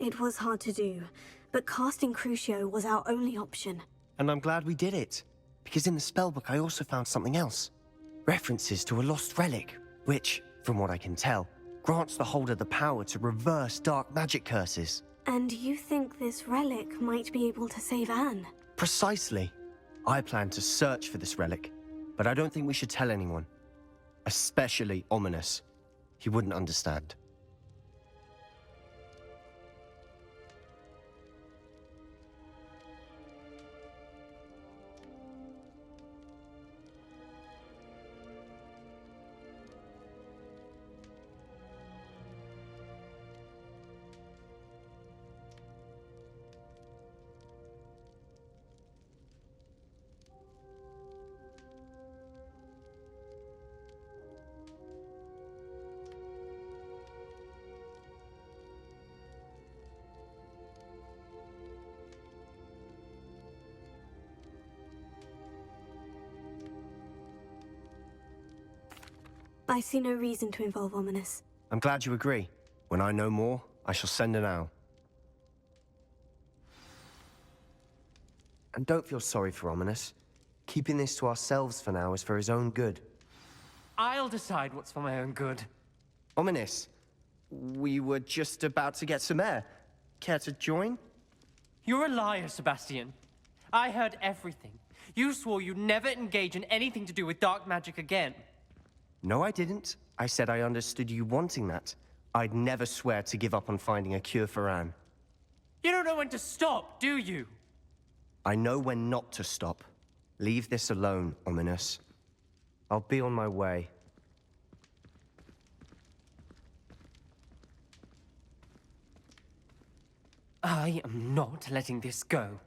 It was hard to do, but casting Crucio was our only option. And I'm glad we did it, because in the spellbook I also found something else. References to a lost relic, which, from what I can tell, grants the holder the power to reverse dark magic curses. And you think this relic might be able to save Anne? Precisely. I plan to search for this relic, but I don't think we should tell anyone. Especially Ominous. He wouldn't understand. I see no reason to involve Ominous. I'm glad you agree. When I know more, I shall send an owl. And don't feel sorry for Ominous. Keeping this to ourselves for now is for his own good. I'll decide what's for my own good. Ominous, we were just about to get some air. Care to join? You're a liar, Sebastian. I heard everything. You swore you'd never engage in anything to do with dark magic again. No, I didn't. I said I understood you wanting that. I'd never swear to give up on finding a cure for Anne. You don't know when to stop, do you? I know when not to stop. Leave this alone, Ominous. I'll be on my way. I am not letting this go.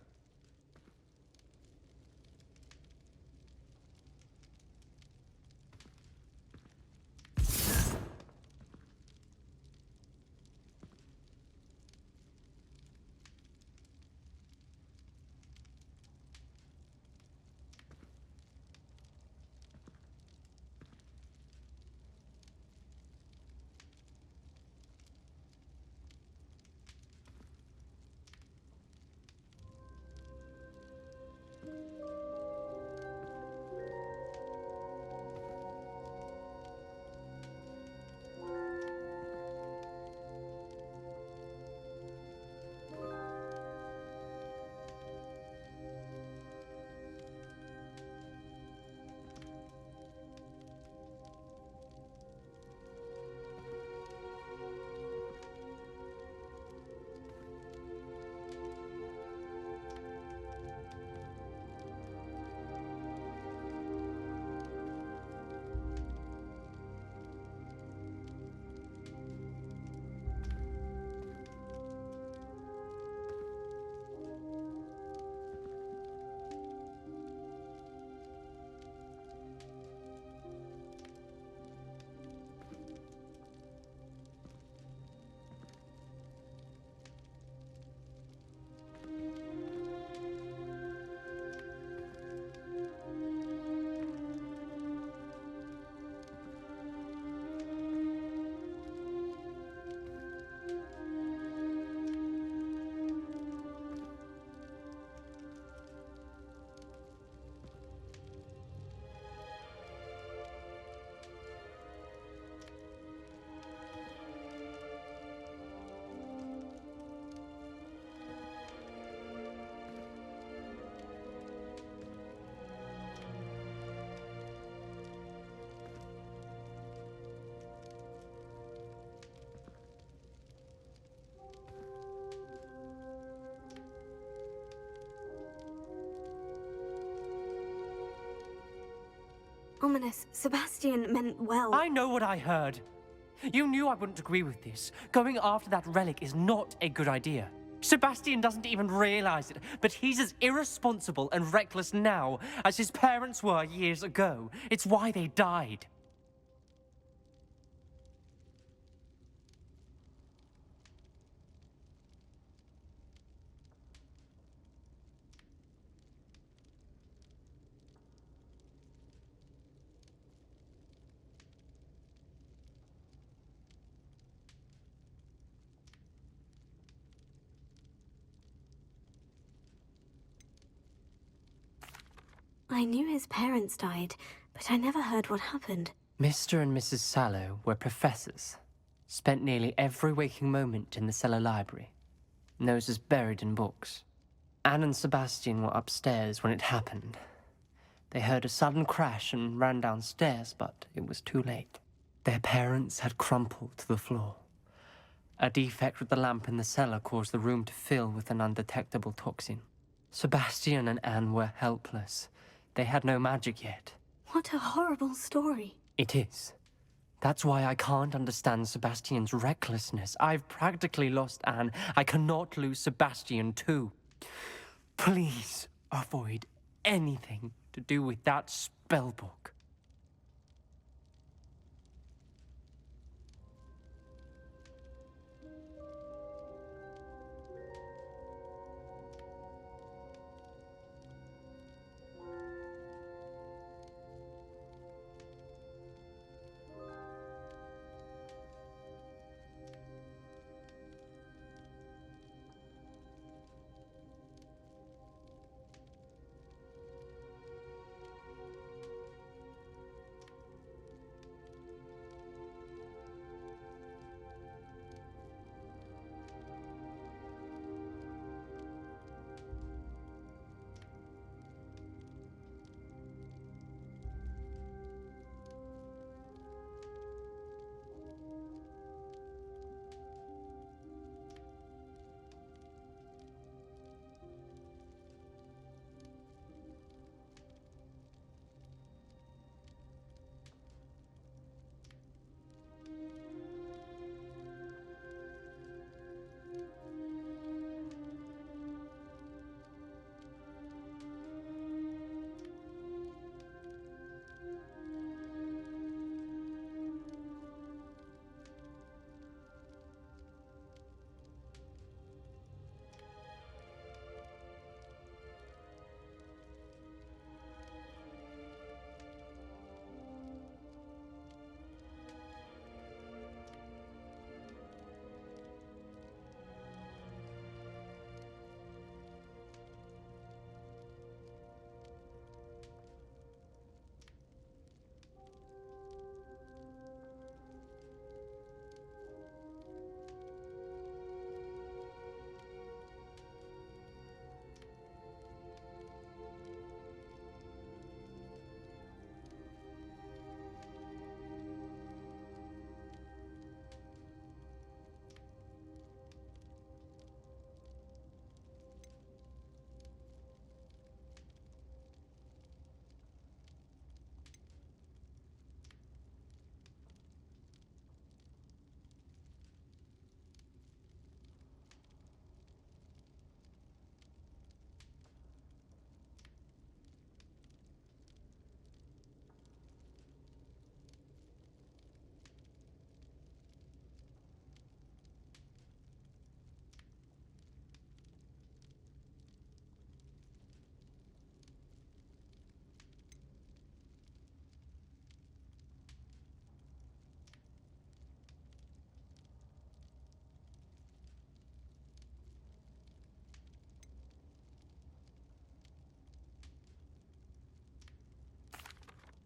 Ominous, Sebastian meant well. I know what I heard. You knew I wouldn't agree with this. Going after that relic is not a good idea. Sebastian doesn't even realize it, but he's as irresponsible and reckless now as his parents were years ago. It's why they died. I knew his parents died, but I never heard what happened. Mr. and Mrs. Sallow were professors. Spent nearly every waking moment in the cellar library. Noses buried in books. Anne and Sebastian were upstairs when it happened. They heard a sudden crash and ran downstairs, but it was too late. Their parents had crumpled to the floor. A defect with the lamp in the cellar caused the room to fill with an undetectable toxin. Sebastian and Anne were helpless. They had no magic yet. What a horrible story. It is. That's why I can't understand Sebastian's recklessness. I've practically lost Anne. I cannot lose Sebastian too. Please avoid anything to do with that spellbook.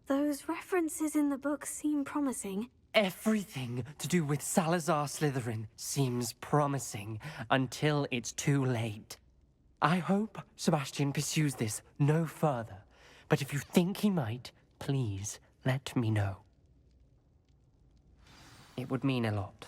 Those references in the book seem promising. Everything to do with Salazar Slytherin seems promising until it's too late. I hope Sebastian pursues this no further, but if you think he might, please let me know. It would mean a lot.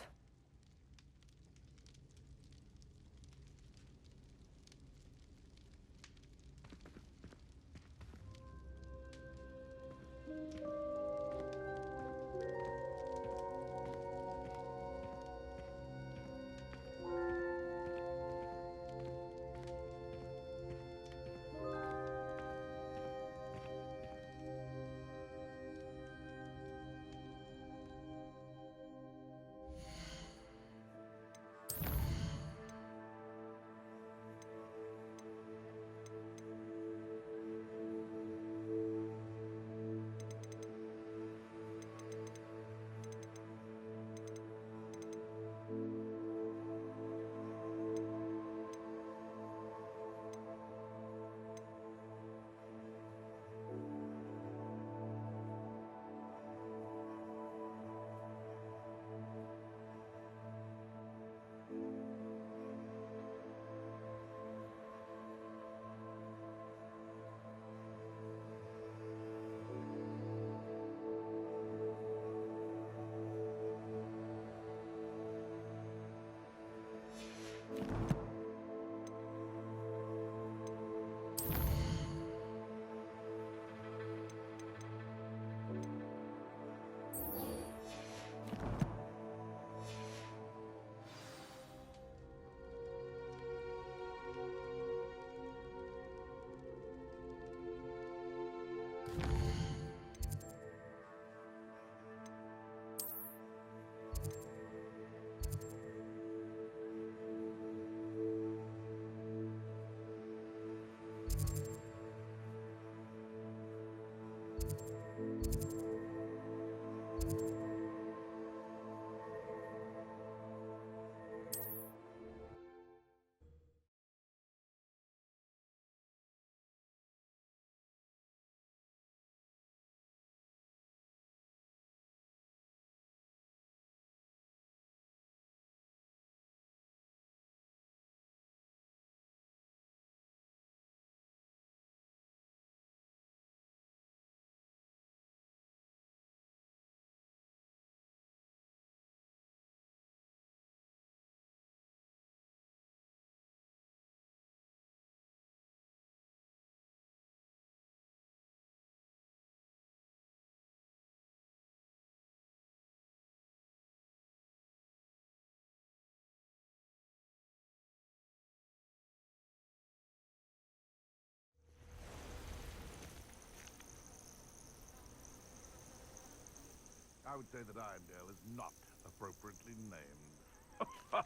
I would say that Irondale is not appropriately named.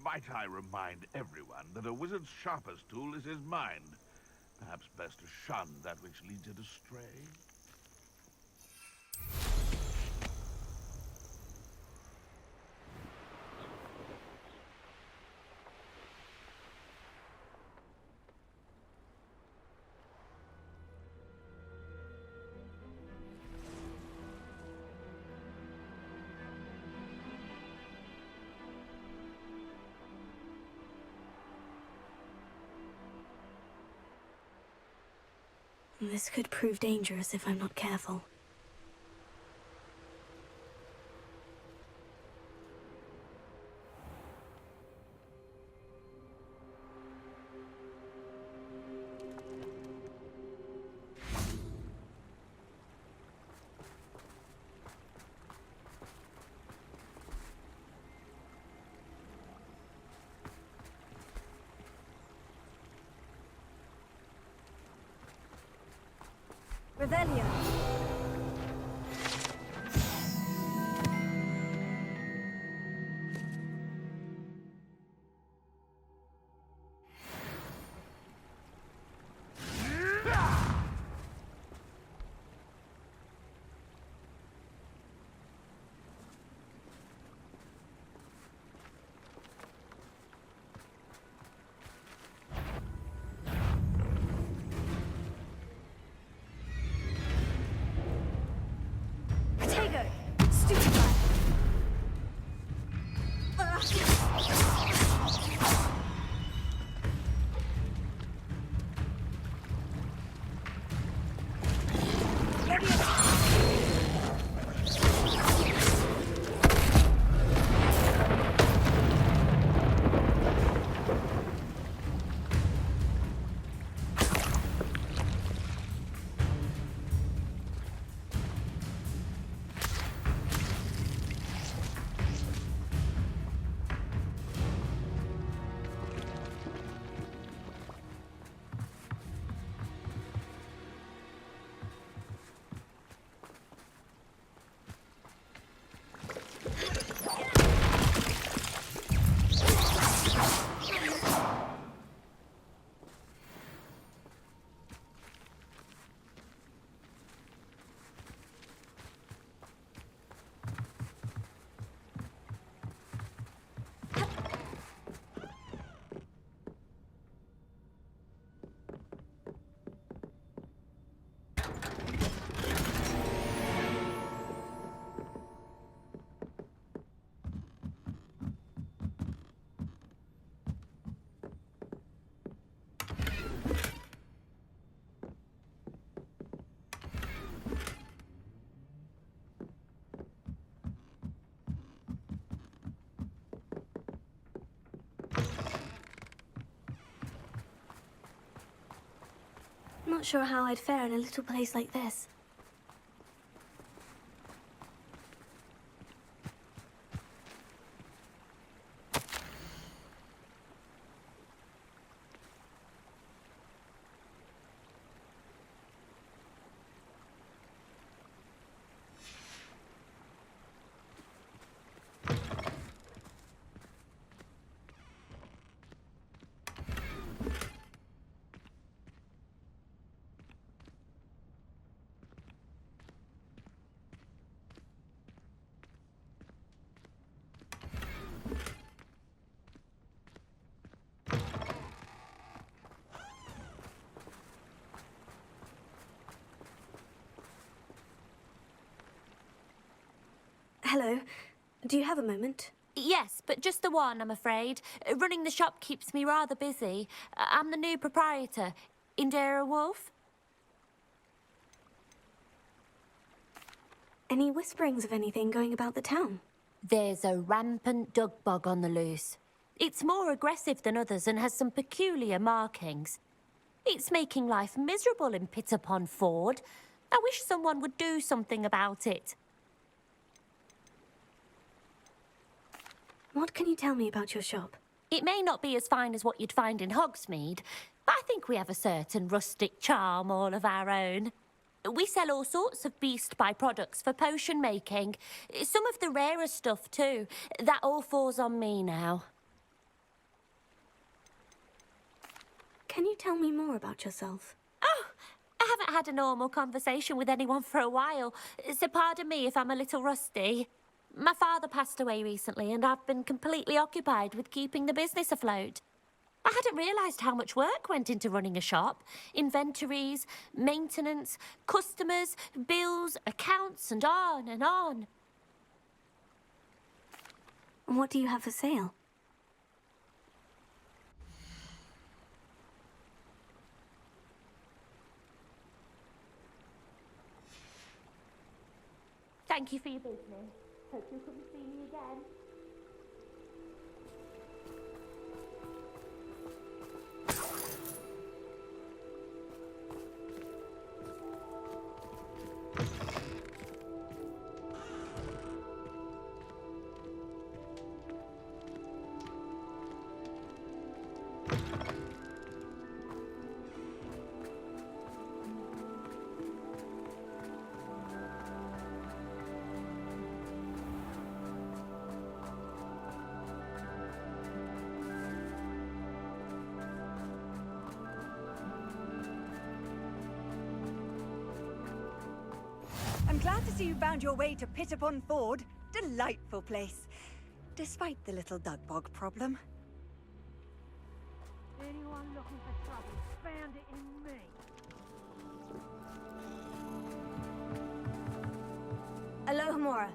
Might I remind everyone that a wizard's sharpest tool is his mind? Perhaps best to shun that which leads it astray. This could prove dangerous if I'm not careful. Revelio. Not sure how I'd fare in a little place like this. Hello. Do you have a moment? Yes, but just the one, I'm afraid. Running the shop keeps me rather busy. I'm the new proprietor, Indira Wolf. Any whisperings of anything going about the town? There's a rampant dug bug on the loose. It's more aggressive than others and has some peculiar markings. It's making life miserable in Pitterpond Ford. I wish someone would do something about it. What can you tell me about your shop? It may not be as fine as what you'd find in Hogsmeade, but I think we have a certain rustic charm all of our own. We sell all sorts of beast byproducts for potion making. Some of the rarer stuff, too. That all falls on me now. Can you tell me more about yourself? Oh, I haven't had a normal conversation with anyone for a while, so pardon me if I'm a little rusty. My father passed away recently, and I've been completely occupied with keeping the business afloat. I hadn't realised how much work went into running a shop. Inventories, maintenance, customers, bills, accounts, and on and on. What do you have for sale? Thank you for your business. Hope you'll come and see me again. I'm glad to see you found your way to Pit-upon Ford. Delightful place. Despite the little Dugbog problem. Anyone looking for trouble found it in me. Alohomora.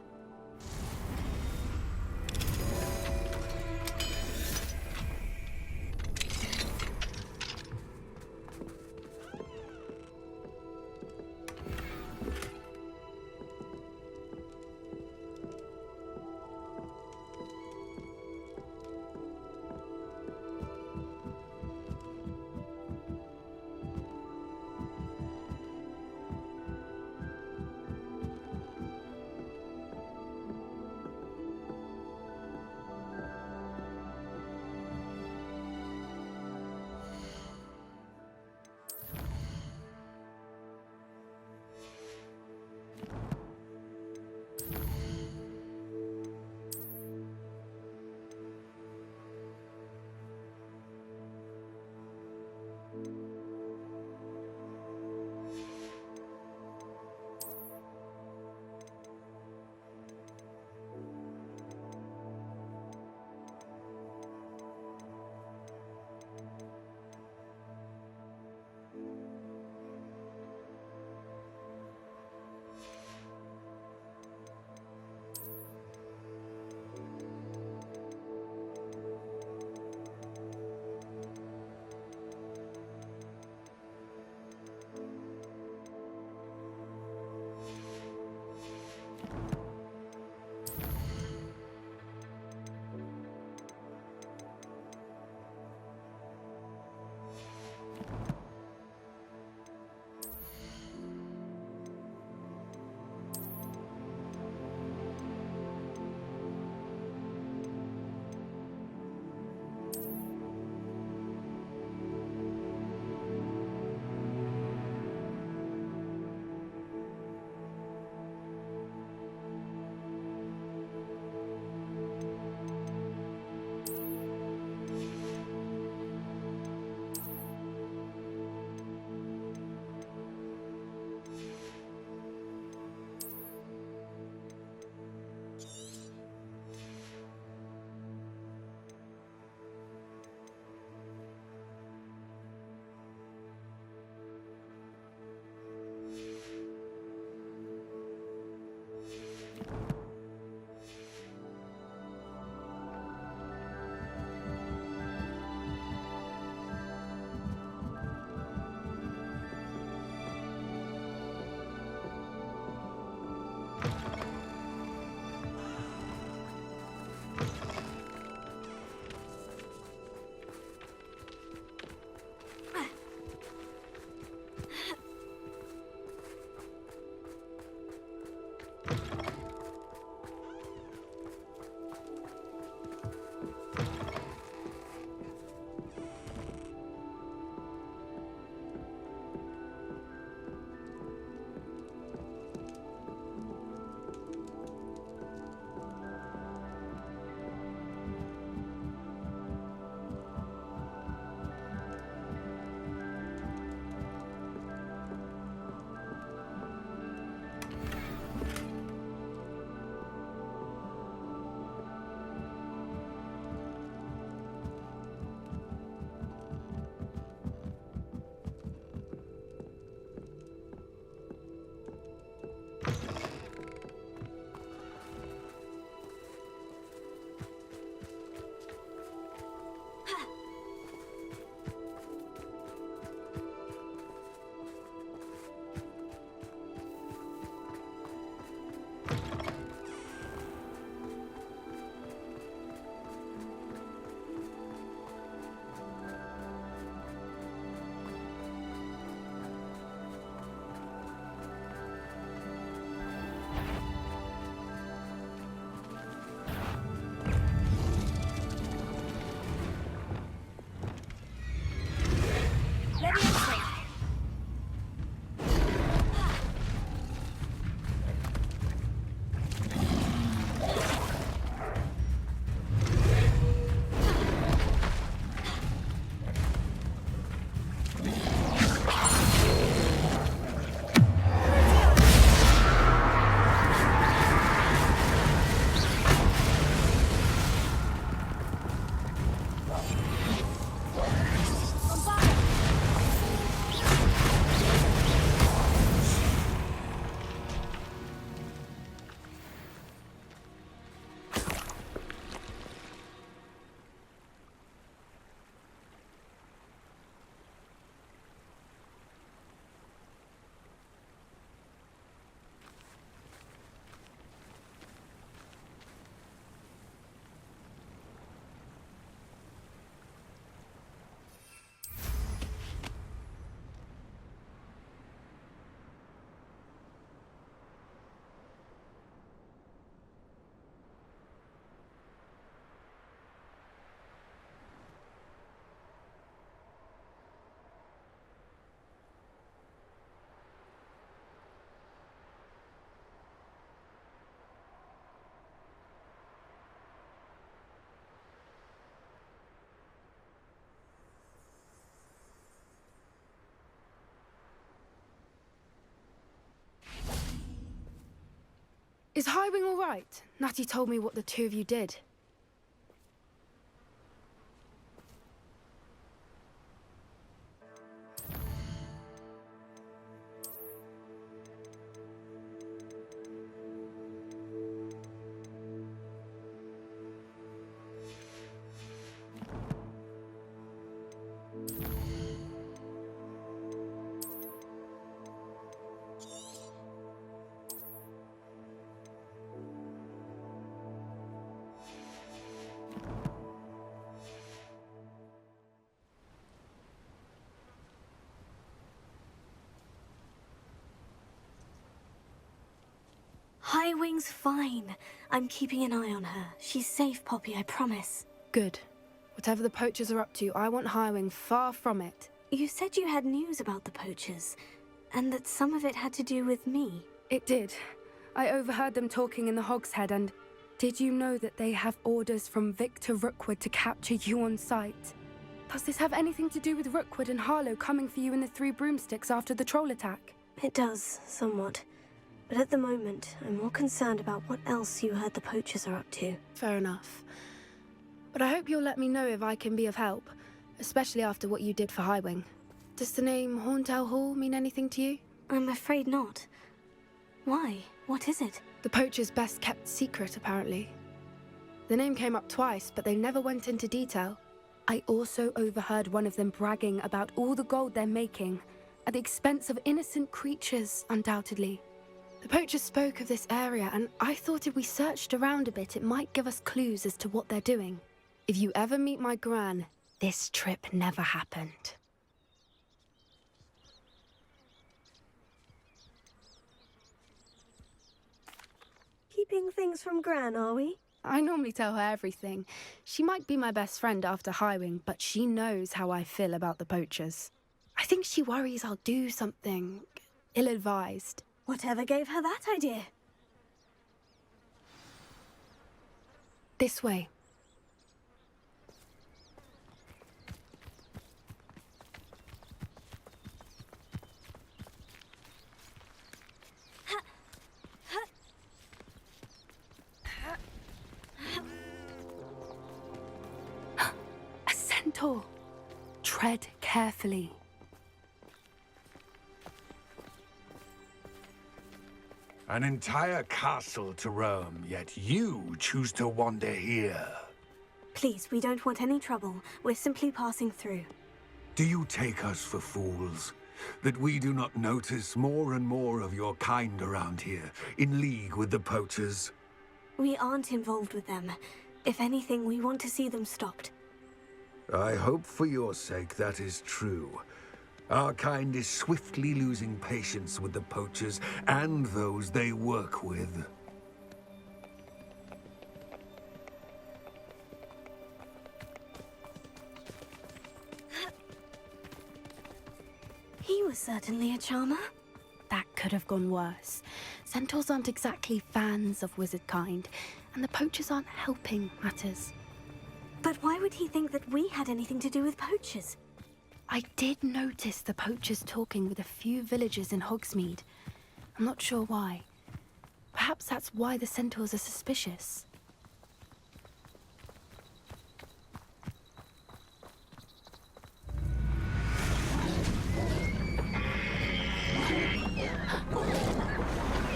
Is Highwing all right? Natty told me what the two of you did. Highwing's fine. I'm keeping an eye on her. She's safe, Poppy, I promise. Good. Whatever the poachers are up to, I want Highwing far from it. You said you had news about the poachers, and that some of it had to do with me. It did. I overheard them talking in the Hogshead, and did you know that they have orders from Victor Rookwood to capture you on sight? Does this have anything to do with Rookwood and Harlow coming for you in the Three Broomsticks after the troll attack? It does, somewhat. But at the moment, I'm more concerned about what else you heard the poachers are up to. Fair enough. But I hope you'll let me know if I can be of help, especially after what you did for Highwing. Does the name Horntail Hall mean anything to you? I'm afraid not. Why? What is it? The poachers' best kept secret, apparently. The name came up twice, but they never went into detail. I also overheard one of them bragging about all the gold they're making, at the expense of innocent creatures, undoubtedly. The poachers spoke of this area, and I thought if we searched around a bit, it might give us clues as to what they're doing. If you ever meet my gran, this trip never happened. Keeping things from Gran, are we? I normally tell her everything. She might be my best friend after Highwing, but she knows how I feel about the poachers. I think she worries I'll do something ill-advised. Whatever gave her that idea? This way. A centaur. Tread carefully. An entire castle to roam, yet you choose to wander here. Please, we don't want any trouble. We're simply passing through. Do you take us for fools? That we do not notice more and more of your kind around here, in league with the poachers? We aren't involved with them. If anything, we want to see them stopped. I hope for your sake that is true. Our kind is swiftly losing patience with the poachers and those they work with. He was certainly a charmer. That could have gone worse. Centaurs aren't exactly fans of wizard kind, and the poachers aren't helping matters. But why would he think that we had anything to do with poachers? I did notice the poachers talking with a few villagers in Hogsmeade. I'm not sure why. Perhaps that's why the centaurs are suspicious.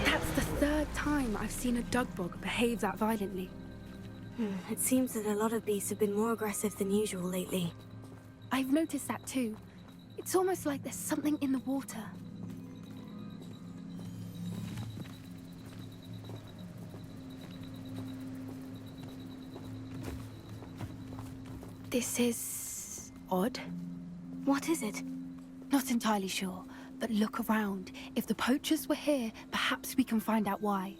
That's the third time I've seen a dugbog behave that violently. It seems that a lot of beasts have been more aggressive than usual lately. I've noticed that too. It's almost like there's something in the water. This is odd. What is it? Not entirely sure, but look around. If the poachers were here, perhaps we can find out why.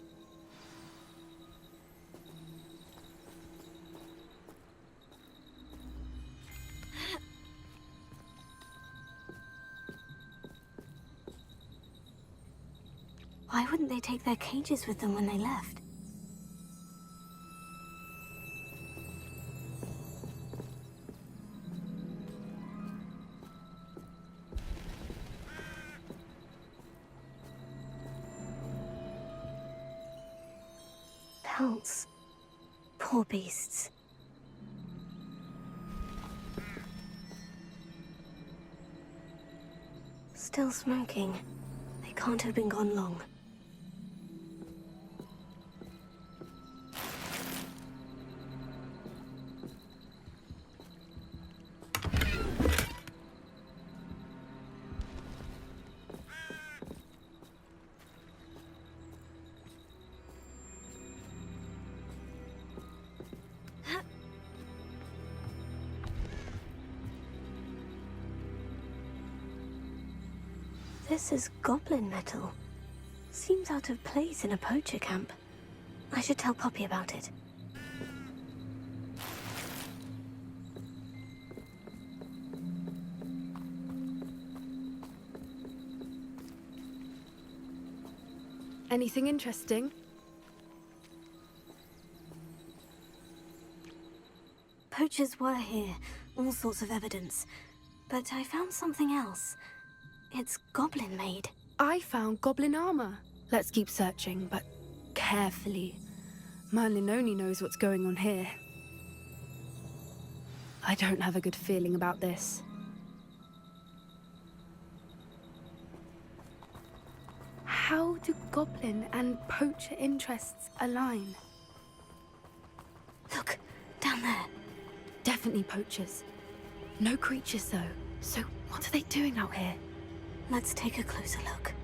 Why wouldn't they take their cages with them when they left? cults. Poor beasts. Still smoking. They can't have been gone long. This is goblin metal. Seems out of place in a poacher camp. I should tell Poppy about it. Anything interesting? Poachers were here, all sorts of evidence. But I found something else. It's goblin-made. I found goblin armor. Let's keep searching, but carefully. Merlin only knows what's going on here. I don't have a good feeling about this. How do goblin and poacher interests align? Look, down there. Definitely poachers. No creatures, though. So what are they doing out here? Let's take a closer look.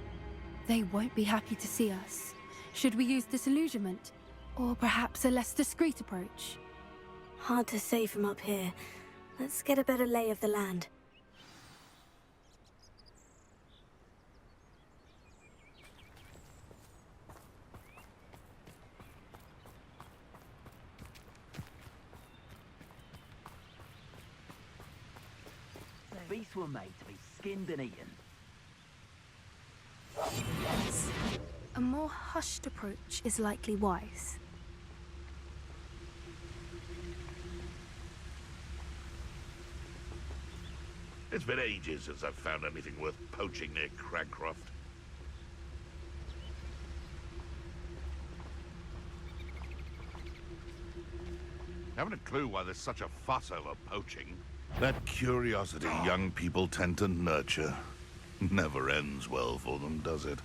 They won't be happy to see us. Should we use disillusionment? Or perhaps a less discreet approach? Hard to say from up here. Let's get a better lay of the land. Beasts were made to be skinned and eaten. A more hushed approach is likely wise. It's been ages since I've found anything worth poaching near Cragcroft. Haven't a clue why there's such a fuss over poaching. That curiosity young people tend to nurture never ends well for them, does it?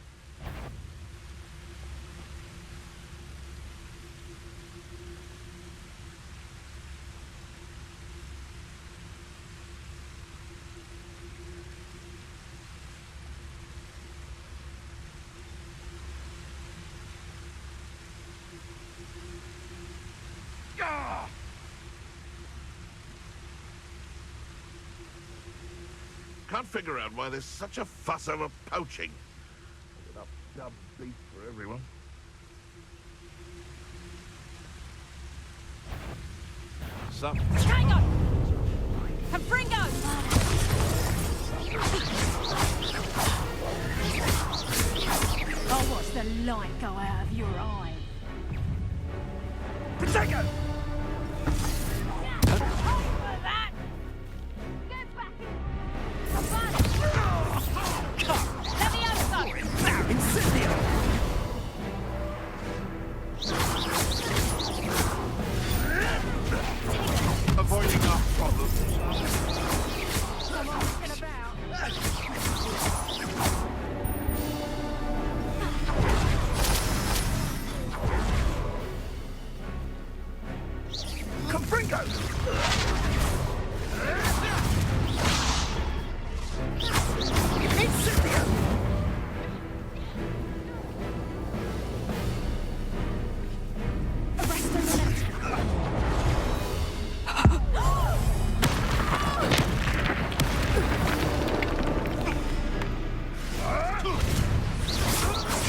Can't figure out why there's such a fuss over poaching. Enough dumb beef for everyone. Tango! Confringo! I'll watch the light go out of your eye. Potato! Avoiding our problems.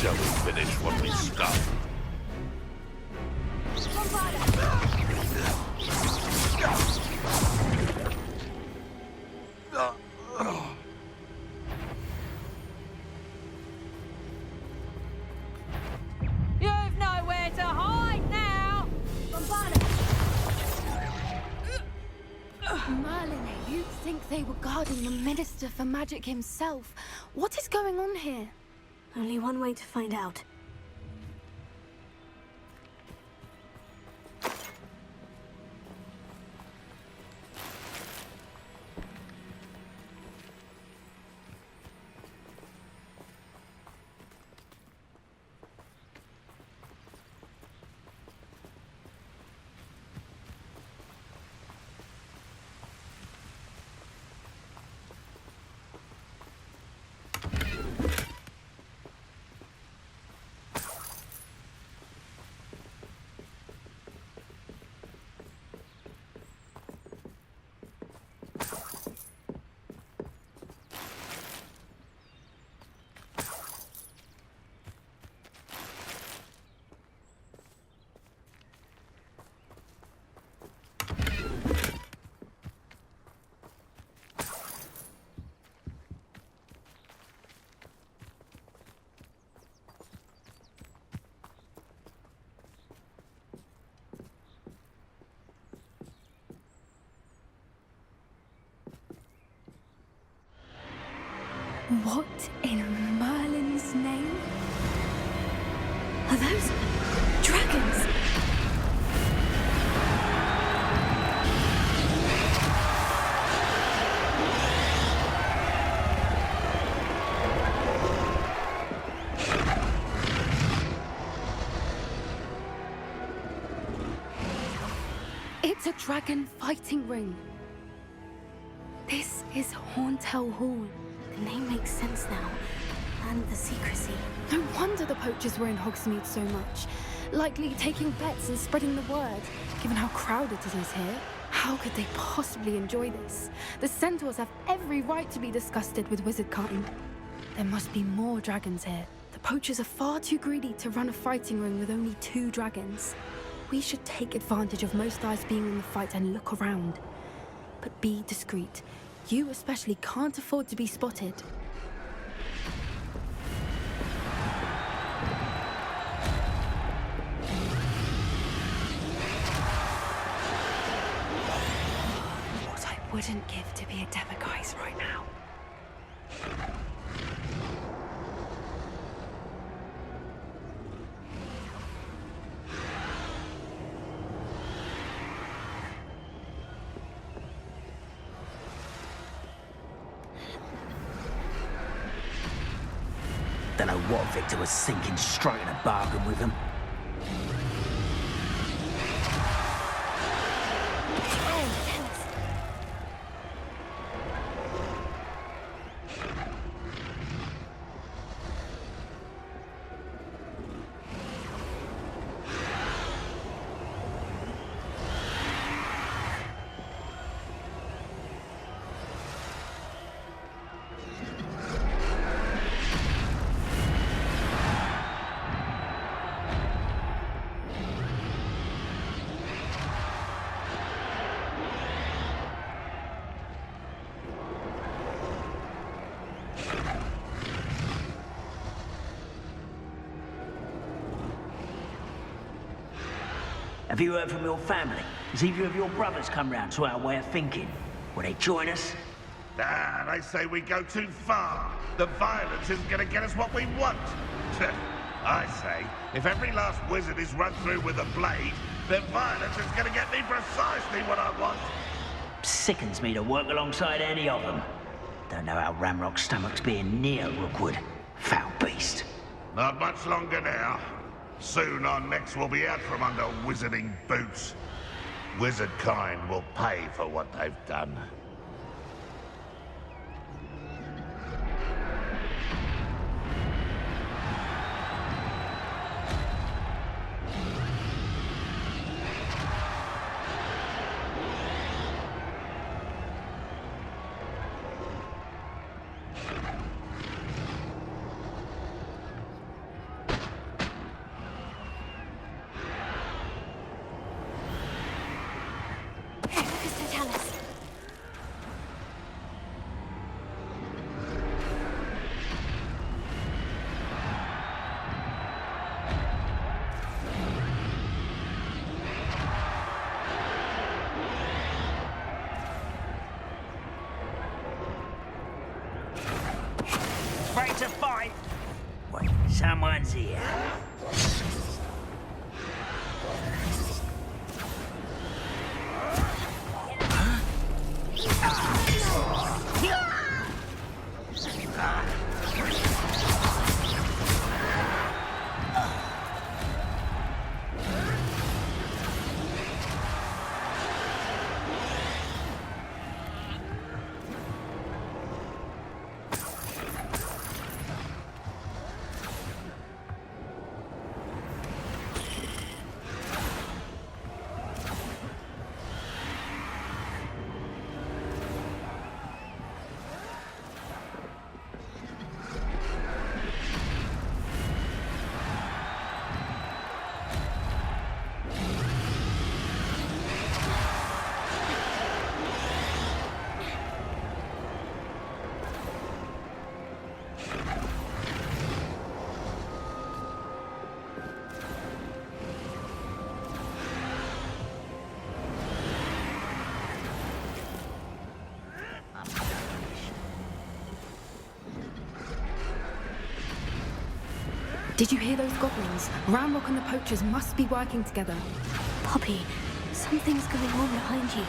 Shall we finish what we started? You've nowhere to hide now! Merlin, you'd think they were guarding the Minister for Magic himself. What is going on here? Only one way to find out. What in Merlin's name? Are those dragons? It's a dragon fighting ring. This is Horntail Hall. The name makes sense now. And the secrecy. No wonder the poachers were in Hogsmeade so much. Likely taking bets and spreading the word, given how crowded it is here. How could they possibly enjoy this? The centaurs have every right to be disgusted with wizard kind. There must be more dragons here. The poachers are far too greedy to run a fighting ring with only 2 dragons. We should take advantage of most eyes being in the fight and look around. But be discreet. You especially can't afford to be spotted. What I wouldn't give to be a Demiguise right now. Don't know what Victor was thinking, striking a bargain with him. Have you heard from your family? Has either of your brothers come round to our way of thinking? Will they join us? Nah, they say we go too far. The violence isn't gonna get us what we want. I say, if every last wizard is run through with a blade, then violence is gonna get me precisely what I want. Sickens me to work alongside any of them. Don't know how Ramrock's stomach's being near Rookwood. Foul beast. Not much longer now. Soon our necks will be out from under wizarding boots. Wizard kind will pay for what they've done. Ready to fight? Wait, someone's here. Did you hear those goblins? Ramrock and the poachers must be working together. Poppy, something's going on behind you.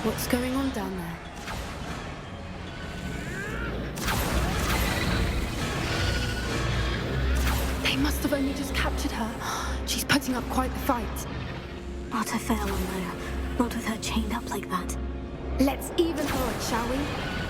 What's going on down there? They must have only just captured her. She's putting up quite the fight. Not a fair one, though. Not with her chained up like that. Let's even her, shall we?